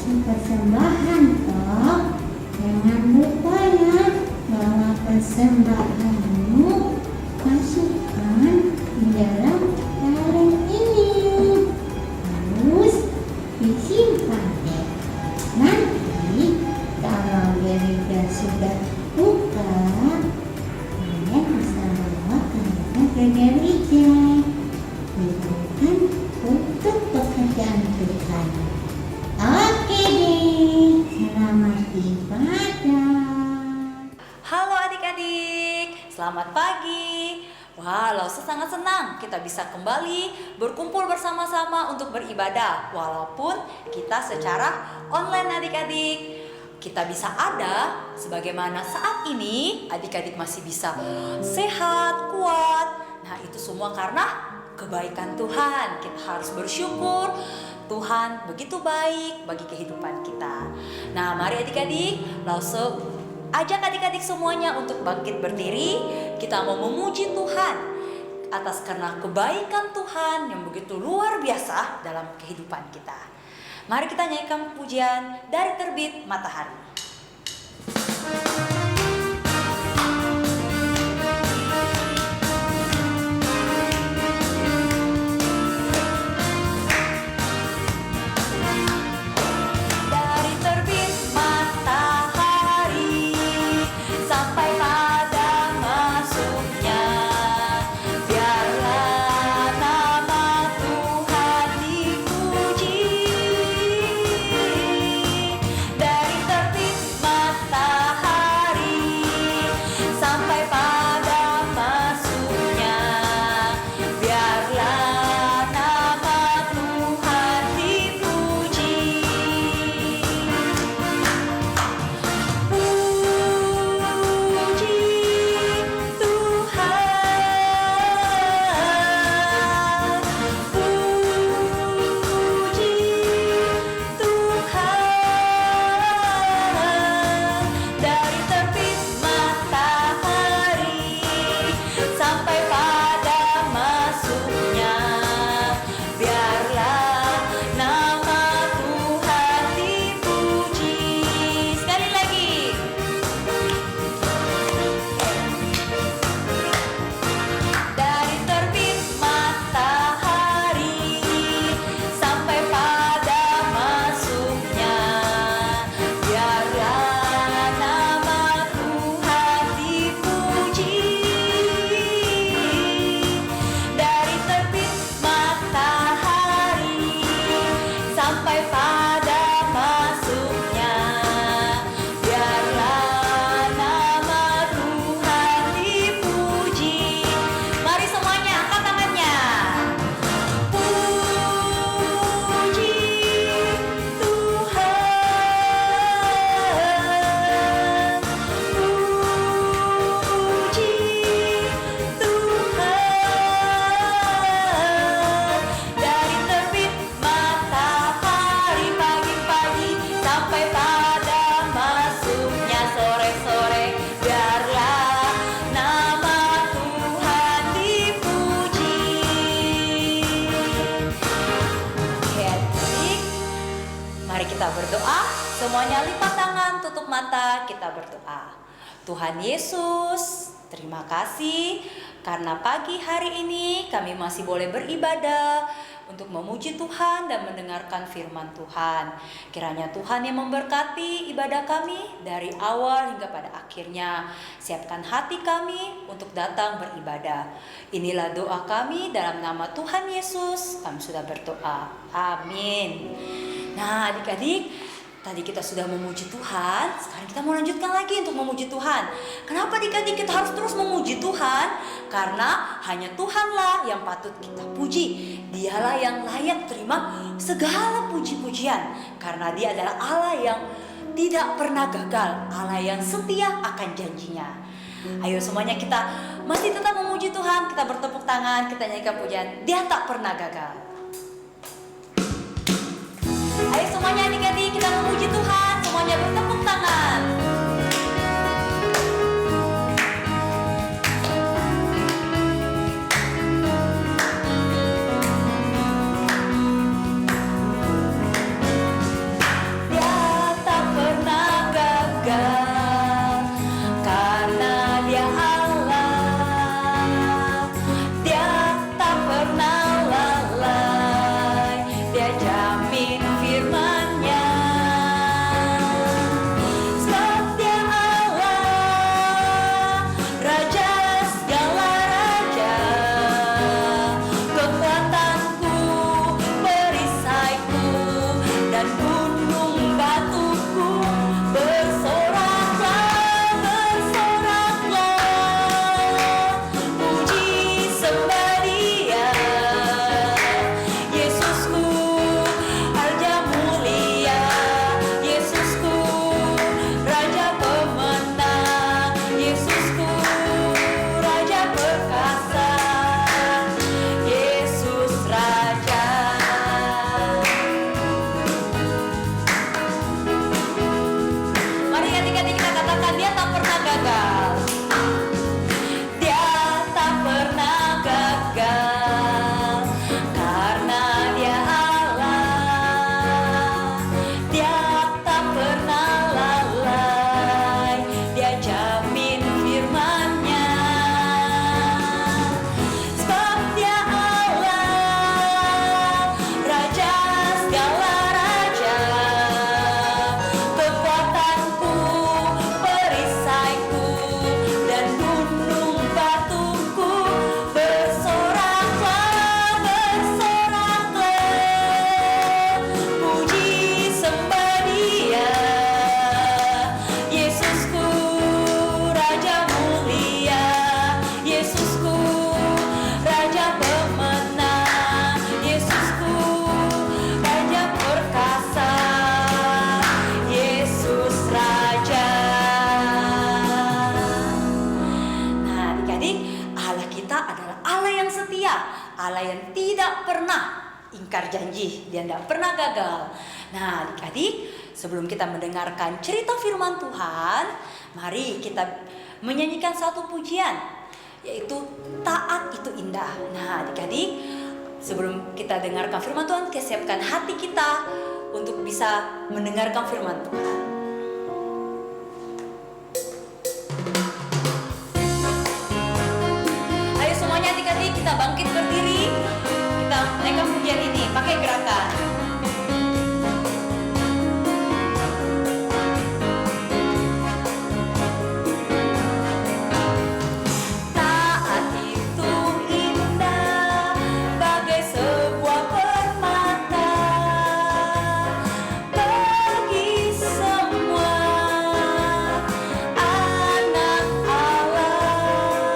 kasih persembahan toh. Jangan lupa ya, bawa persembahanmu, masukkan di dalam karung ini. Terus disimpan deh. Nanti kalau gereja sudah buka, kalian bisa bawa karungnya ke gereja. Itu kan untuk pekerjaan Tuhan. Oke deh, selamat ibadah. Halo adik-adik, selamat pagi. Walau sangat senang kita bisa kembali berkumpul bersama-sama untuk beribadah. Walaupun kita secara online adik-adik. Kita bisa ada sebagaimana saat ini adik-adik masih bisa sehat, kuat. Nah itu semua karena kebaikan Tuhan. Kita harus bersyukur. Tuhan begitu baik bagi kehidupan kita. Nah mari adik-adik langsung ajak adik-adik semuanya untuk bangkit berdiri. Kita mau memuji Tuhan atas karena kebaikan Tuhan yang begitu luar biasa dalam kehidupan kita. Mari kita nyanyikan pujian Dari Terbit Matahari. Semuanya lipat tangan, tutup mata, kita berdoa. Tuhan Yesus, terima kasih karena pagi hari ini kami masih boleh beribadah untuk memuji Tuhan dan mendengarkan firman Tuhan. Kiranya Tuhan yang memberkati ibadah kami dari awal hingga pada akhirnya. Siapkan hati kami untuk datang beribadah. Inilah doa kami dalam nama Tuhan Yesus. Kami sudah berdoa. Amin. Nah adik-adik, tadi kita sudah memuji Tuhan, sekarang kita mau lanjutkan lagi untuk memuji Tuhan. Kenapa adik-adik kita harus terus memuji Tuhan? Karena hanya Tuhanlah yang patut kita puji. Dialah yang layak terima segala puji-pujian. Karena Dia adalah Allah yang tidak pernah gagal, Allah yang setia akan janjinya. Ayo semuanya kita masih tetap memuji Tuhan, kita bertepuk tangan, kita nyanyikan pujian Dia tak pernah gagal. Ayo semuanya adik-adik kita memuji Tuhan, semuanya bertepuk tangan. Dia ingkar janji, dia tidak pernah gagal. Nah, adik-adik, sebelum kita mendengarkan cerita firman Tuhan, mari kita menyanyikan satu pujian, yaitu taat itu indah. Nah, adik-adik, sebelum kita dengarkan firman Tuhan, kita siapkan hati kita untuk bisa mendengarkan firman Tuhan. Ayo semuanya adik-adik, kita bangkit berdiri. Kita naikkan pujian ini pakai gerakan. Taat itu indah bagai sebuah permata bagi semua anak Allah.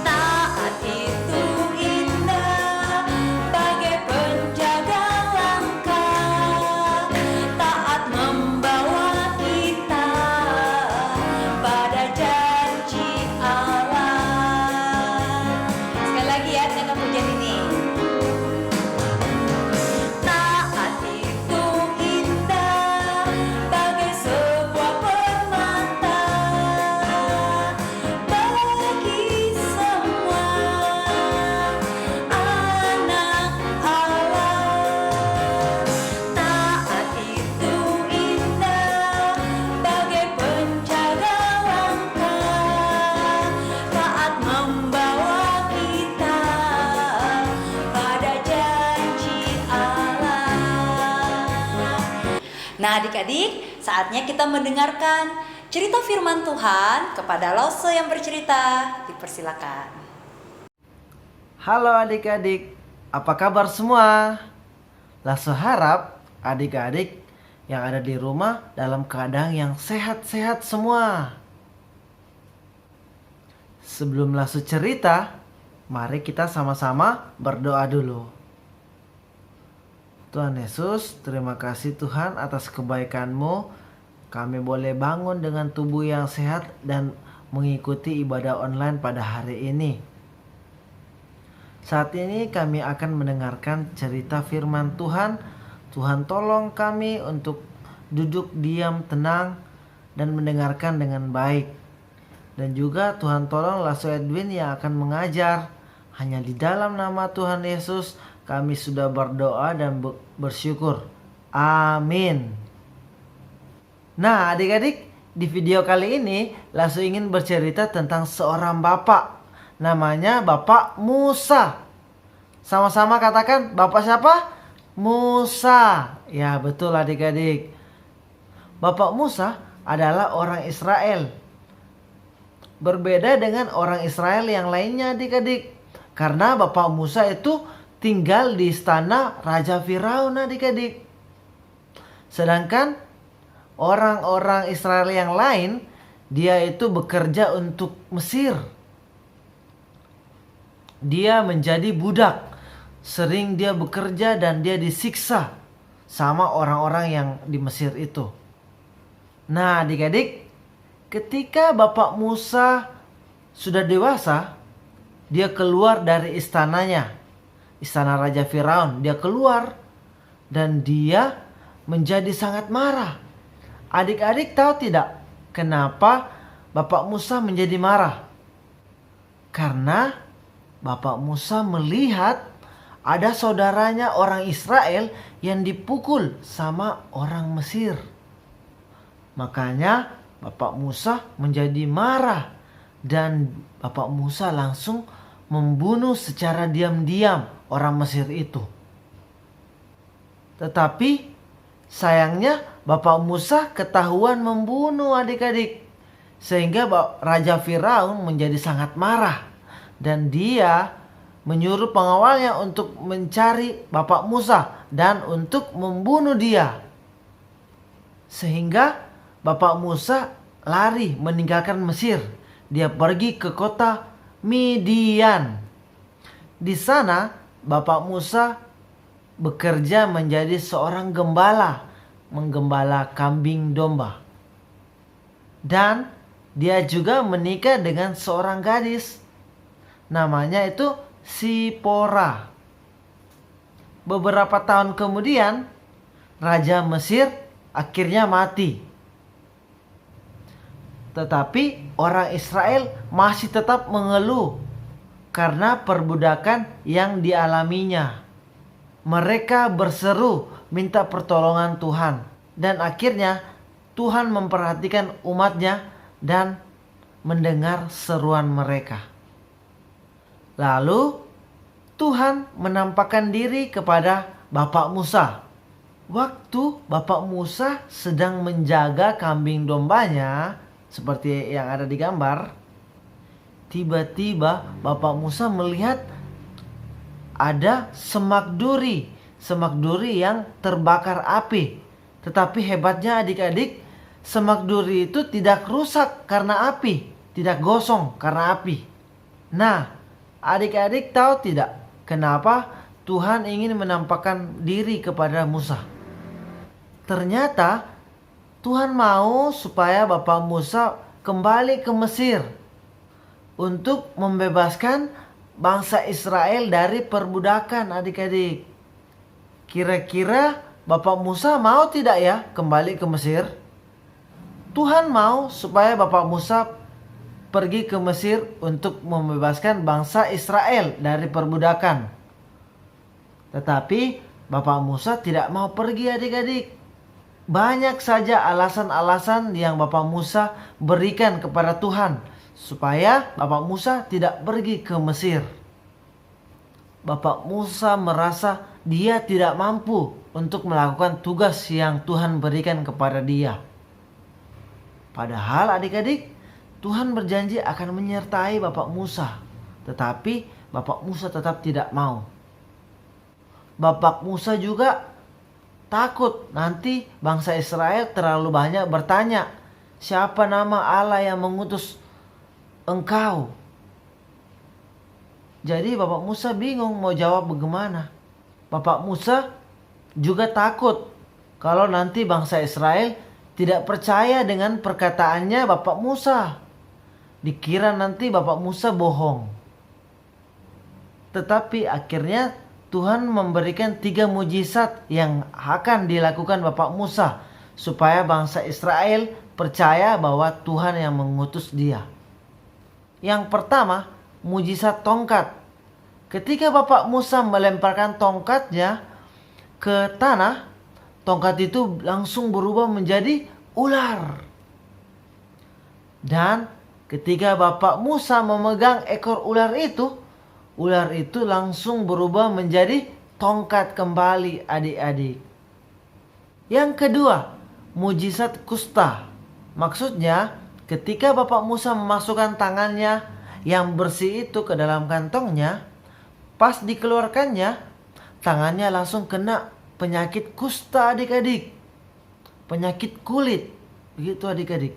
Taat itu indah bagai penjaga langkah, taat membawa kita pada janji Allah. Sekali lagi ya, dengan pujian ini. Taat itu indah bagai sebuah permata bagi semua anak Allah. Taat itu indah bagai penjaga langkah, taat membawa kita pada janji Allah. Nah, adik-adik, saatnya kita mendengarkan cerita firman Tuhan. Kepada Lause yang bercerita, dipersilakan. Halo adik-adik, apa kabar semua? Lasso harap adik-adik yang ada di rumah dalam keadaan yang sehat-sehat semua. Sebelum Lasso cerita, mari kita sama-sama berdoa dulu. Tuhan Yesus, terima kasih Tuhan atas kebaikan-Mu. Kami boleh bangun dengan tubuh yang sehat dan mengikuti ibadah online pada hari ini. Saat ini kami akan mendengarkan cerita firman Tuhan. Tuhan tolong kami untuk duduk diam tenang dan mendengarkan dengan baik. Dan juga Tuhan tolong Lasso Edwin yang akan mengajar. Hanya di dalam nama Tuhan Yesus kami sudah berdoa dan bersyukur. Amin. Nah adik-adik, di video kali ini Lasso ingin bercerita tentang seorang bapak. Namanya Bapak Musa. Sama-sama katakan, Bapak siapa? Musa. Ya betul adik-adik. Bapak Musa adalah orang Israel. Berbeda dengan orang Israel yang lainnya adik-adik. Karena Bapak Musa itu tinggal di istana Raja Firaun adik-adik. Sedangkan orang-orang Israel yang lain, dia itu bekerja untuk Mesir. Dia menjadi budak. Sering dia bekerja dan dia disiksa sama orang-orang yang di Mesir itu. Nah adik-adik, ketika Bapak Musa sudah dewasa, dia keluar dari istananya. Istana Raja Firaun. Dia keluar dan dia menjadi sangat marah. Adik-adik tahu tidak kenapa Bapak Musa menjadi marah? Karena Bapak Musa melihat ada saudaranya orang Israel yang dipukul sama orang Mesir. Makanya Bapak Musa menjadi marah dan Bapak Musa langsung membunuh secara diam-diam orang Mesir itu. Tetapi sayangnya Bapak Musa ketahuan membunuh adik-adik. Sehingga Raja Firaun menjadi sangat marah. Dan dia menyuruh pengawalnya untuk mencari Bapak Musa dan untuk membunuh dia. Sehingga Bapak Musa lari meninggalkan Mesir. Dia pergi ke kota Midian. Di sana Bapak Musa bekerja menjadi seorang gembala, menggembala kambing domba. Dan dia juga menikah dengan seorang gadis. Namanya itu Sipora. beberapa tahun kemudian, Raja Mesir akhirnya mati. Tetapi orang Israel masih tetap mengeluh karena perbudakan yang dialaminya. Mereka berseru minta pertolongan Tuhan. Dan akhirnya Tuhan memperhatikan umatnya dan mendengar seruan mereka. Lalu Tuhan menampakkan diri kepada Bapak Musa. Waktu Bapak Musa sedang menjaga kambing dombanya, seperti yang ada di gambar, tiba-tiba Bapak Musa melihat ada semak duri yang terbakar api. Tetapi hebatnya adik-adik, semak duri itu tidak rusak karena api, tidak gosong karena api. Nah, adik-adik tahu tidak kenapa Tuhan ingin menampakkan diri kepada Musa? Ternyata Tuhan mau supaya Bapak Musa kembali ke Mesir untuk membebaskan bangsa Israel dari perbudakan, adik-adik. Kira-kira Bapak Musa mau tidak ya kembali ke Mesir? Tuhan mau supaya Bapak Musa pergi ke Mesir untuk membebaskan bangsa Israel dari perbudakan. Tetapi Bapak Musa tidak mau pergi, adik-adik. Banyak saja alasan-alasan yang Bapak Musa berikan kepada Tuhan supaya Bapak Musa tidak pergi ke Mesir. Bapak Musa merasa dia tidak mampu untuk melakukan tugas yang Tuhan berikan kepada dia. Padahal adik-adik, Tuhan berjanji akan menyertai Bapak Musa. Tetapi Bapak Musa tetap tidak mau. Bapak Musa juga takut nanti bangsa Israel terlalu banyak bertanya, siapa nama Allah yang mengutus engkau? Jadi Bapak Musa bingung mau jawab bagaimana. Bapak Musa juga takut kalau nanti bangsa Israel tidak percaya dengan perkataannya Bapak Musa. Dikira nanti Bapak Musa bohong. Tetapi akhirnya Tuhan memberikan 3 mujizat yang akan dilakukan Bapak Musa supaya bangsa Israel percaya bahwa Tuhan yang mengutus dia. Yang pertama, mujizat tongkat. Ketika Bapak Musa melemparkan tongkatnya ke tanah, tongkat itu langsung berubah menjadi ular. Dan ketika Bapak Musa memegang ekor ular itu langsung berubah menjadi tongkat kembali, adik-adik. Yang kedua, mujizat kusta. Maksudnya, ketika Bapak Musa memasukkan tangannya yang bersih itu ke dalam kantongnya, pas dikeluarkannya, tangannya langsung kena penyakit kusta, adik-adik. Penyakit kulit. Begitu, adik-adik.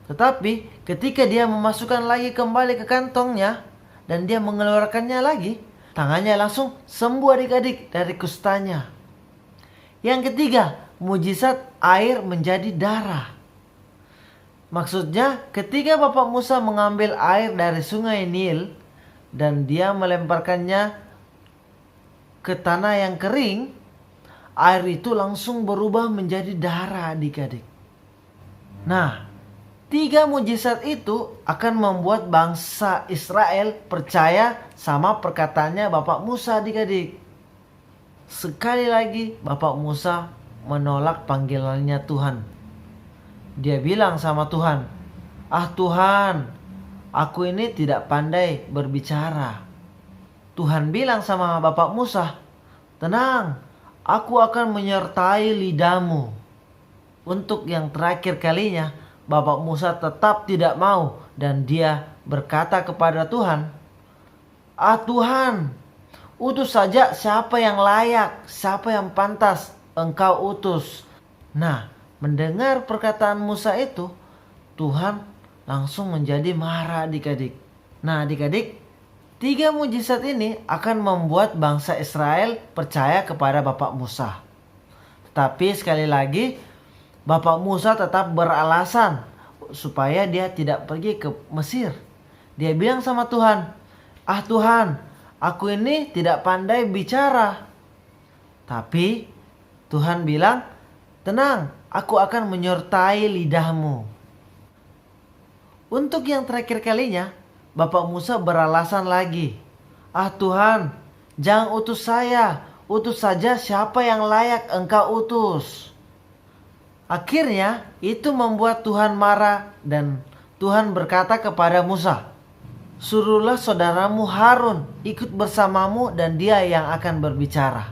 Tetapi ketika dia memasukkan lagi kembali ke kantongnya dan dia mengeluarkannya lagi, tangannya langsung sembuh, adik-adik, dari kustanya. Yang ketiga, mujizat air menjadi darah. Maksudnya ketika Bapak Musa mengambil air dari sungai Nil dan dia melemparkannya ke tanah yang kering, air itu langsung berubah menjadi darah, adik-adik. Nah, 3 mujizat itu akan membuat bangsa Israel percaya sama perkataannya Bapak Musa, adik-adik. Sekali lagi Bapak Musa menolak panggilannya Tuhan. Dia bilang sama Tuhan, Tuhan, aku ini tidak pandai berbicara." Tuhan bilang sama Bapak Musa, "Tenang, aku akan menyertai lidahmu." Untuk yang terakhir kalinya, Bapak Musa tetap tidak mau dan dia berkata kepada Tuhan, Tuhan, utus saja siapa yang layak, siapa yang pantas engkau utus." Nah, mendengar perkataan Musa itu, Tuhan langsung menjadi marah, adik-adik. Nah, adik-adik, 3 mujizat ini akan membuat bangsa Israel percaya kepada Bapak Musa. Tetapi sekali lagi, Bapak Musa tetap beralasan supaya dia tidak pergi ke Mesir. Dia bilang sama Tuhan, Tuhan, aku ini tidak pandai bicara. Tapi Tuhan bilang, tenang, aku akan menyertai lidahmu. Untuk yang terakhir kalinya, Bapak Musa beralasan lagi. Ah Tuhan, jangan utus saya, utus saja siapa yang layak Engkau utus. Akhirnya itu membuat Tuhan marah dan Tuhan berkata kepada Musa, suruhlah saudaramu Harun ikut bersamamu dan dia yang akan berbicara.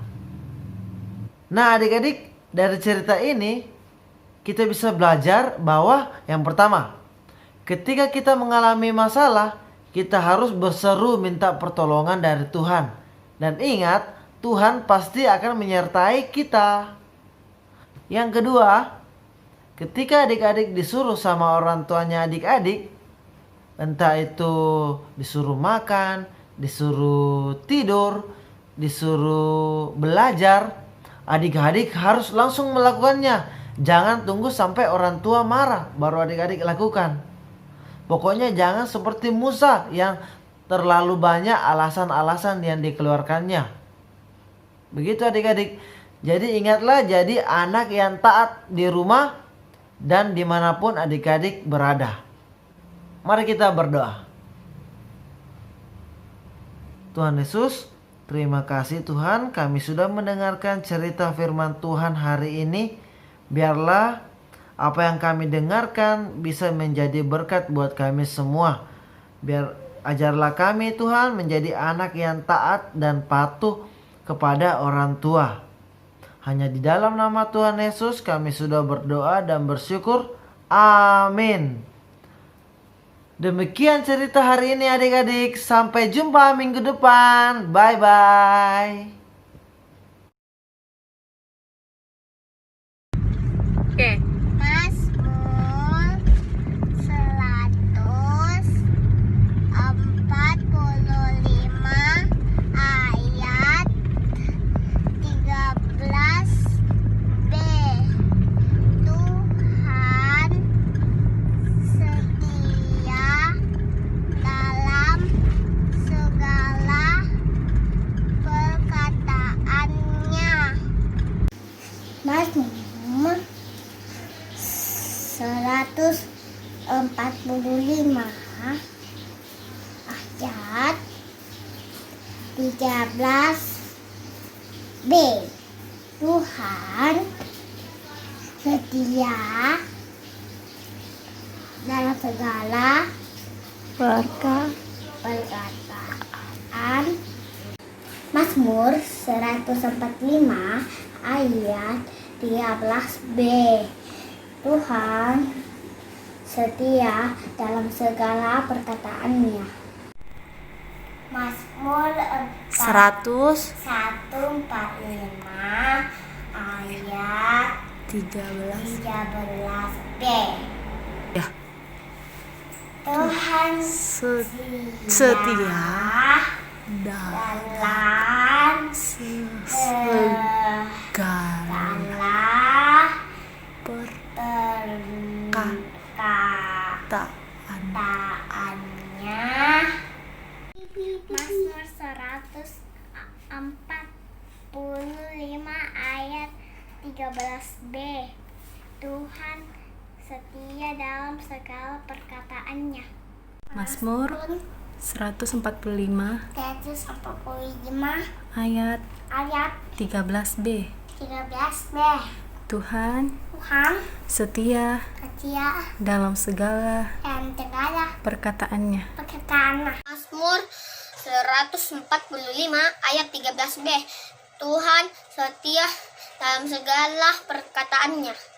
Nah adik-adik, dari cerita ini kita bisa belajar bahwa yang pertama, ketika kita mengalami masalah, kita harus berseru minta pertolongan dari Tuhan. Dan ingat, Tuhan pasti akan menyertai kita. Yang kedua, ketika adik-adik disuruh sama orang tuanya adik-adik, entah itu disuruh makan, disuruh tidur, disuruh belajar, adik-adik harus langsung melakukannya. Jangan tunggu sampai orang tua marah baru adik-adik lakukan. Pokoknya jangan seperti Musa yang terlalu banyak alasan-alasan yang dikeluarkannya. Begitu adik-adik. Jadi ingatlah, jadi anak yang taat di rumah dan dimanapun adik-adik berada. Mari kita berdoa. Tuhan Yesus, terima kasih Tuhan, kami sudah mendengarkan cerita firman Tuhan hari ini. Biarlah apa yang kami dengarkan bisa menjadi berkat buat kami semua. Biar ajarlah kami Tuhan menjadi anak yang taat dan patuh kepada orang tua. Hanya di dalam nama Tuhan Yesus kami sudah berdoa dan bersyukur. Amin. Demikian cerita hari ini adik-adik. Sampai jumpa minggu depan. Bye-bye. Oke. Mazmur 145 ayat 13b. Tuhan setia dalam segala perkataannya. Mazmur 145 ayat 13b. Tuhan setia dalam segala perkataan. Mazmur 145 ayat 13b. Tuhan setia dalam segala perkataannya. Mazmur 145 ayat 13b. Ya. Tuhan Setia dalam segala perkataannya. Mazmur 145 ayat 13b. Tuhan setia dalam segala perkataannya. Mazmur 145 ayat 13b. Tuhan setia dalam segala perkataannya. Mazmur 145 ayat 13b. Tuhan setia dalam segala perkataannya.